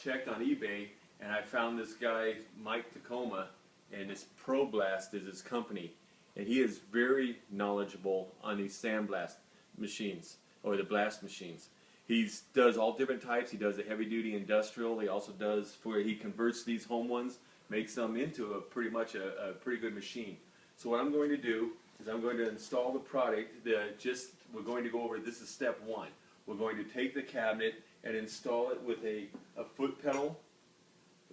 checked on eBay and I found this guy, Mike Tacoma, and his ProBlast is his company. And he is very knowledgeable on these sandblast machines, or the blast machines. He does all different types. He does the heavy duty industrial. He also does he converts these home ones, makes them into a pretty good machine. So what I'm going to do is I'm going to install the product. We're going to go over, this is step one. We're going to take the cabinet and install it with a foot pedal,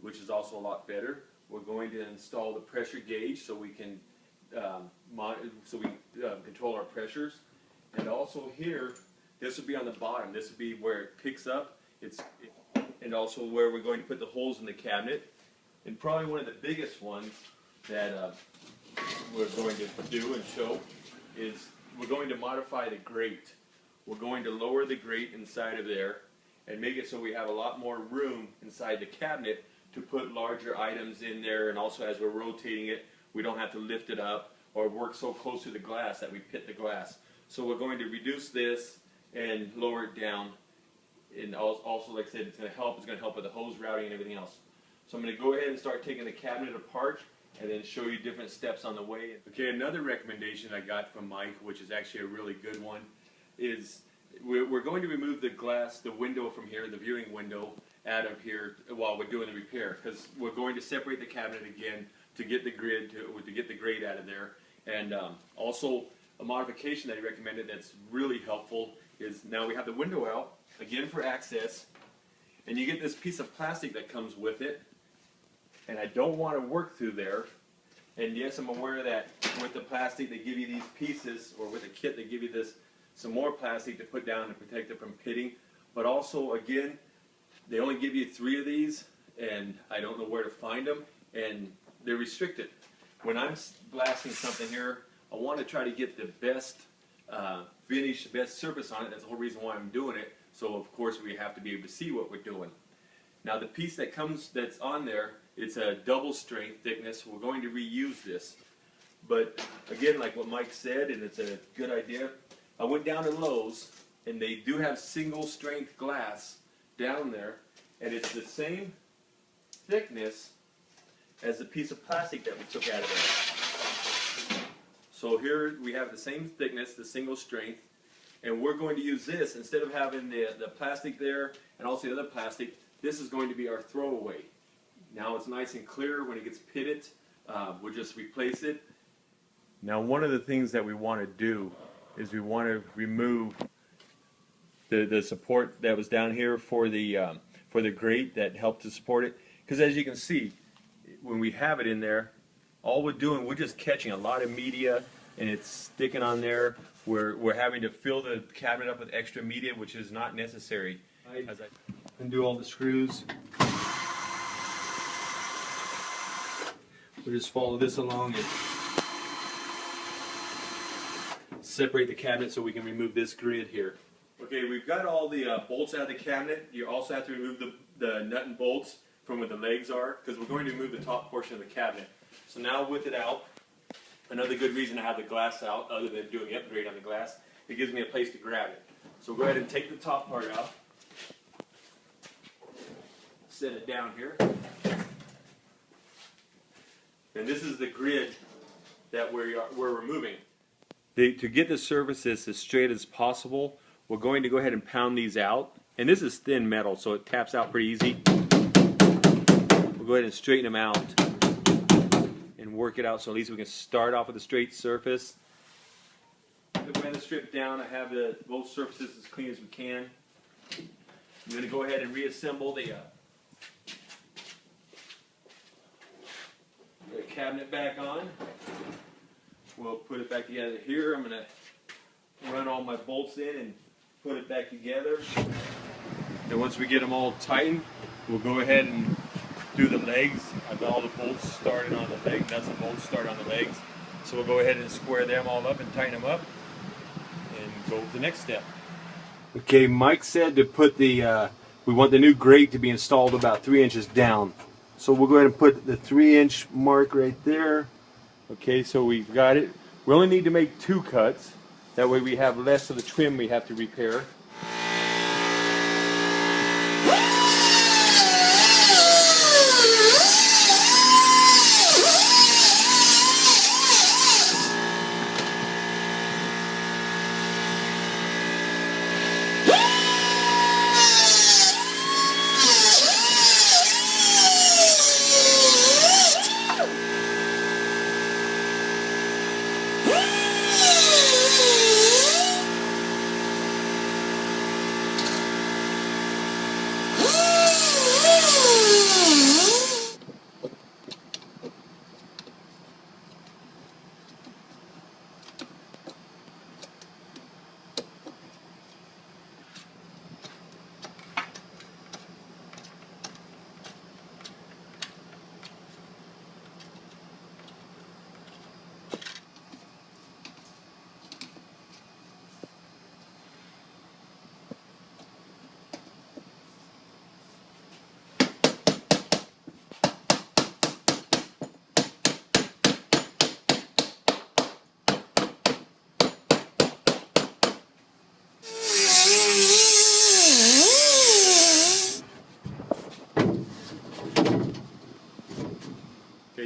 which is also a lot better. We're going to install the pressure gauge so we can control our pressures. And also here, this will be on the bottom. This will be where it picks up. And also where we're going to put the holes in the cabinet. And probably one of the biggest ones that we're going to do and show is we're going to modify the grate. We're going to lower the grate inside of there and make it so we have a lot more room inside the cabinet to put larger items in there, and also as we're rotating it, we don't have to lift it up or work so close to the glass that we pit the glass. So we're going to reduce this and lower it down, and also, like I said, it's going to help with the hose routing and everything else. So I'm going to go ahead and start taking the cabinet apart and then show you different steps on the way. Okay, another recommendation I got from Mike, which is actually a really good one, is we're going to remove the glass, the window from here, the viewing window, out of here while we're doing the repair, because we're going to separate the cabinet again to get the grid, to get the grate out of there. And also a modification that he recommended that's really helpful is now we have the window out, again for access, and you get this piece of plastic that comes with it, and I don't want to work through there. And yes, I'm aware that with the plastic they give you these pieces, or with the kit they give you some more plastic to put down to protect it from pitting. But also, again, they only give you 3 of these, and I don't know where to find them, and they're restricted. When I'm blasting something here, I want to try to get the best finish, the best surface on it. That's the whole reason why I'm doing it. So of course we have to be able to see what we're doing. Now the piece that's on there, it's a double strength thickness. We're going to reuse this. But again, like what Mike said, and it's a good idea, I went down to Lowe's, and they do have single strength glass down there, and it's the same thickness as the piece of plastic that we took out of there. So here we have the same thickness, the single strength, and we're going to use this instead of having the plastic there and also the other plastic. This is going to be our throwaway. Now it's nice and clear. When it gets pitted, we'll just replace it. Now one of the things that we want to do is we want to remove the support that was down here for the grate that helped to support it, because as you can see, when we have it in there, all we're just catching a lot of media and it's sticking on there. We're having to fill the cabinet up with extra media, which is not necessary. As I undo all the screws, we'll just follow this along and separate the cabinet so we can remove this grid here. Okay, we've got all the bolts out of the cabinet. You also have to remove the nut and bolts from where the legs are, because we're going to remove the top portion of the cabinet. So now with it out, another good reason to have the glass out, other than doing the upgrade on the glass, it gives me a place to grab it. So we'll go ahead and take the top part out, set it down here, and this is the grid that we're removing. To get the surfaces as straight as possible, we're going to go ahead and pound these out. And this is thin metal, so it taps out pretty easy. We'll go ahead and straighten them out and work it out so at least we can start off with a straight surface. I'm going to strip down. I have both surfaces as clean as we can. I'm going to go ahead and reassemble the cabinet back on. We'll put it back together here. I'm going to run all my bolts in and put it back together. And once we get them all tightened, we'll go ahead and do the legs. I've got all the bolts started on the leg, nuts and bolts started on the legs. So we'll go ahead and square them all up and tighten them up and go to the next step. Okay, Mike said to put we want the new grate to be installed about 3 inches down. So we'll go ahead and put the 3-inch mark right there. Okay, so we've got it. We only need to make 2 cuts. That way we have less of the trim we have to repair.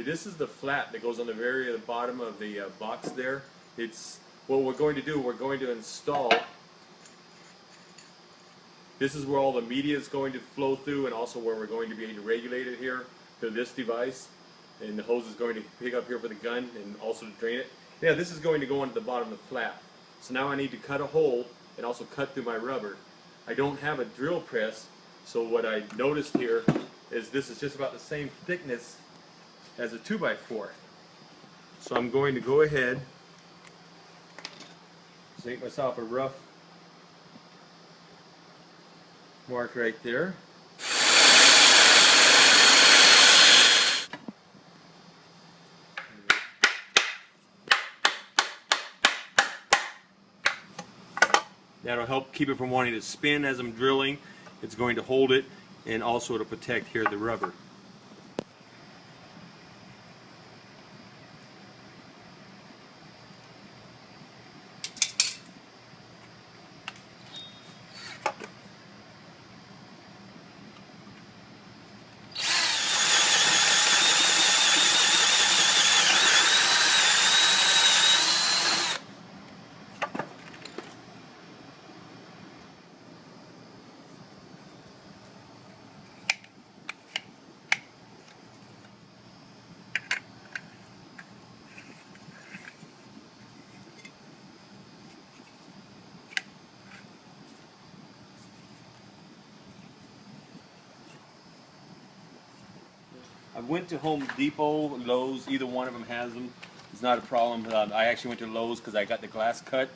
Okay, this is the flat that goes on the very bottom of the box there. It's what we're going to do. We're going to install. This is where all the media is going to flow through, and also where we're going to be able to regulate it here to this device. And the hose is going to pick up here for the gun and also to drain it. Yeah, this is going to go into the bottom of the flat. So now I need to cut a hole and also cut through my rubber. I don't have a drill press, so what I noticed here is this is just about the same thickness as a 2x4. So I'm going to go ahead, make myself a rough mark right there. That'll help keep it from wanting to spin as I'm drilling. It's going to hold it, and also to protect here the rubber. I went to Home Depot, Lowe's, either one of them has them. It's not a problem. I actually went to Lowe's because I got the glass cut.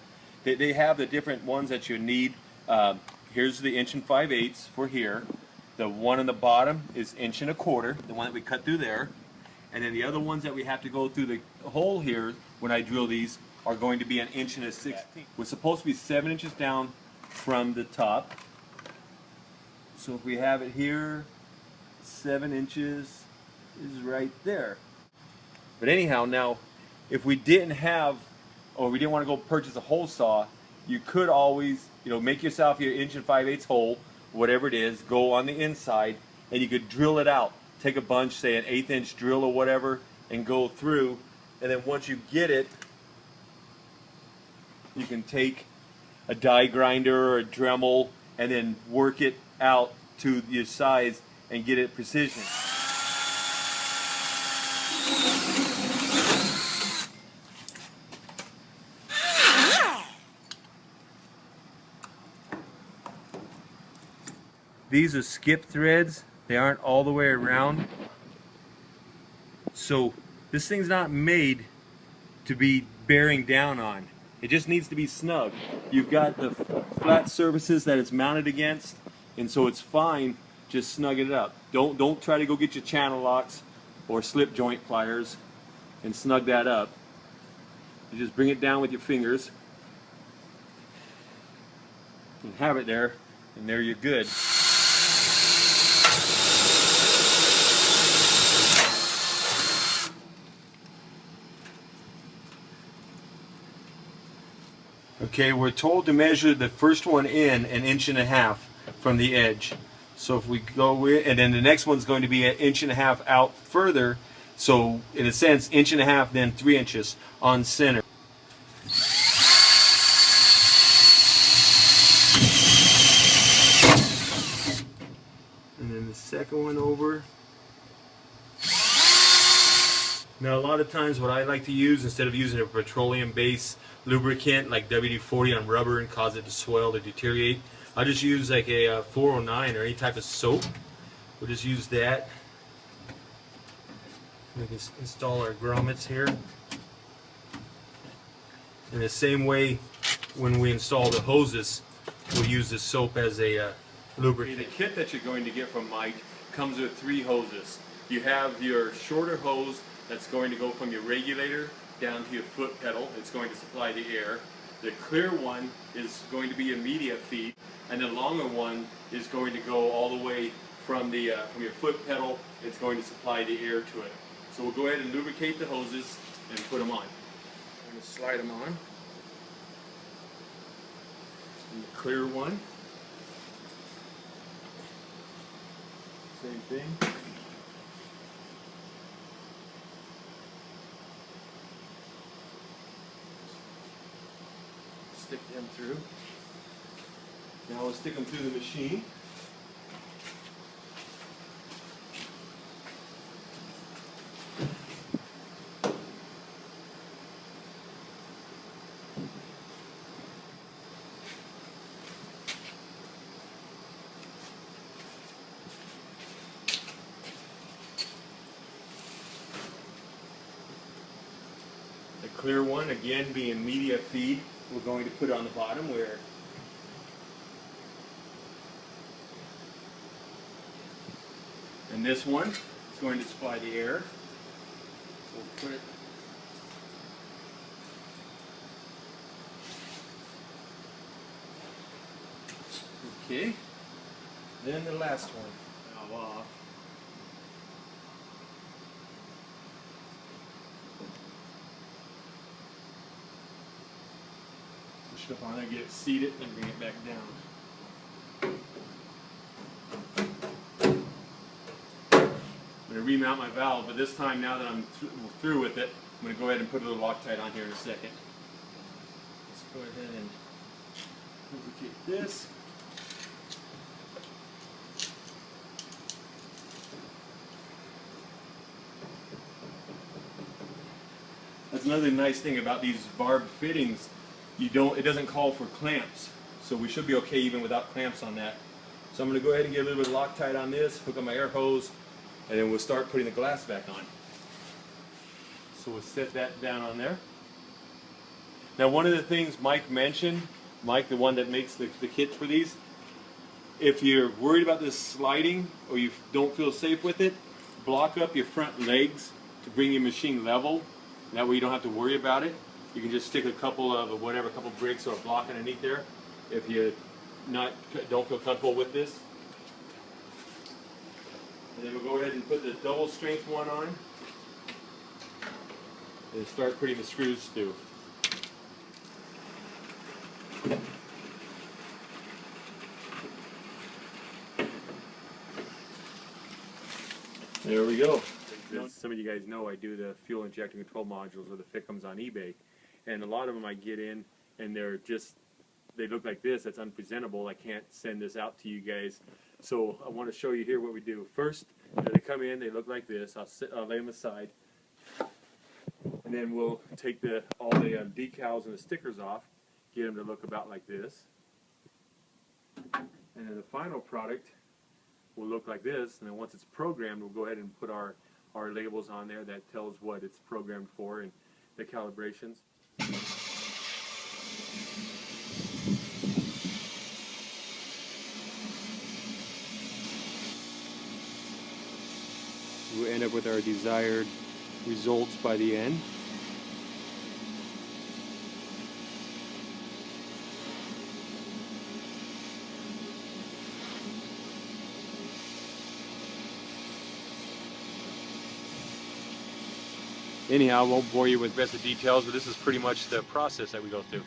They have the different ones that you need. Here's the 1 5/8 for here. The one on the bottom is 1 1/4, the one that we cut through there. And then the other ones that we have to go through the hole here when I drill these are going to be 1 1/16. We're supposed to be 7 inches down from the top. So if we have it here, 7 inches is right there. But anyhow, now if we didn't have, or we didn't want to go purchase a hole saw, you could always, make yourself your 1 5/8 hole, whatever it is, go on the inside, and you could drill it out. Take a bunch, say an 1/8 inch drill or whatever, and go through. And then once you get it, you can take a die grinder or a Dremel and then work it out to your size and get it precision. These are skip threads. They aren't all the way around. So this thing's not made to be bearing down on. It just needs to be snug. You've got the flat surfaces that it's mounted against, and so it's fine. Just snug it up. Don't try to go get your channel locks or slip joint pliers and snug that up. You just bring it down with your fingers and have it there, and there you're good. Okay, we're told to measure the first one in 1.5 inches from the edge. So if we go in, and then the next one's going to be 1.5 inches out further. So in a sense, 1.5 inches, then 3 inches on center. And then the second one over. Now a lot of times what I like to use, instead of using a petroleum-based lubricant like WD-40 on rubber and cause it to swell or deteriorate, I'll just use like a 409 or any type of soap. We'll just use that. We can install our grommets here. In the same way, when we install the hoses, we'll use the soap as a lubricant. The kit that you're going to get from Mike comes with 3 hoses. You have your shorter hose that's going to go from your regulator down to your foot pedal. It's going to supply the air. The clear one is going to be a media feed, and the longer one is going to go all the way from your foot pedal. It's going to supply the air to it. So we'll go ahead and lubricate the hoses and put them on. I'm going to slide them on. And the clear one, same thing. stick them through. Now we'll stick them through the machine. The clear one, again being media feed, we're going to put it on the bottom where and this one is going to supply the air. So we'll put it okay. Then the last one. Now off. Push it up on there, get it seated, and bring it back down. I'm going to remount my valve, but this time, now that I'm through with it, I'm going to go ahead and put a little Loctite on here in a second. Let's go ahead and lubricate this. That's another nice thing about these barbed fittings. It doesn't call for clamps, so we should be okay even without clamps on that. So I'm going to go ahead and get a little bit of Loctite on this, hook up my air hose, and then we'll start putting the glass back on. So we'll set that down on there. Now, one of the things Mike mentioned, Mike, the one that makes the kits for these, if you're worried about this sliding or you don't feel safe with it, block up your front legs to bring your machine level. That way you don't have to worry about it. You can just stick a couple bricks or a block underneath there if you don't feel comfortable with this. And then we'll go ahead and put the double strength one on and start putting the screws through. There we go. As some of you guys know, I do the fuel injection control modules or the FICMs on eBay, and a lot of them I get in and they look like this. That's unpresentable. I can't send this out to you guys, so I want to show you here what we do. First, they come in, they look like this. I'll lay them aside, and then we'll take all the decals and the stickers off, get them to look about like this, and then the final product will look like this. And then once it's programmed, we'll go ahead and put our labels on there that tells what it's programmed for and the calibrations. We'll end up with our desired results by the end. Anyhow, I won't bore you with the rest of the details, but this is pretty much the process that we go through.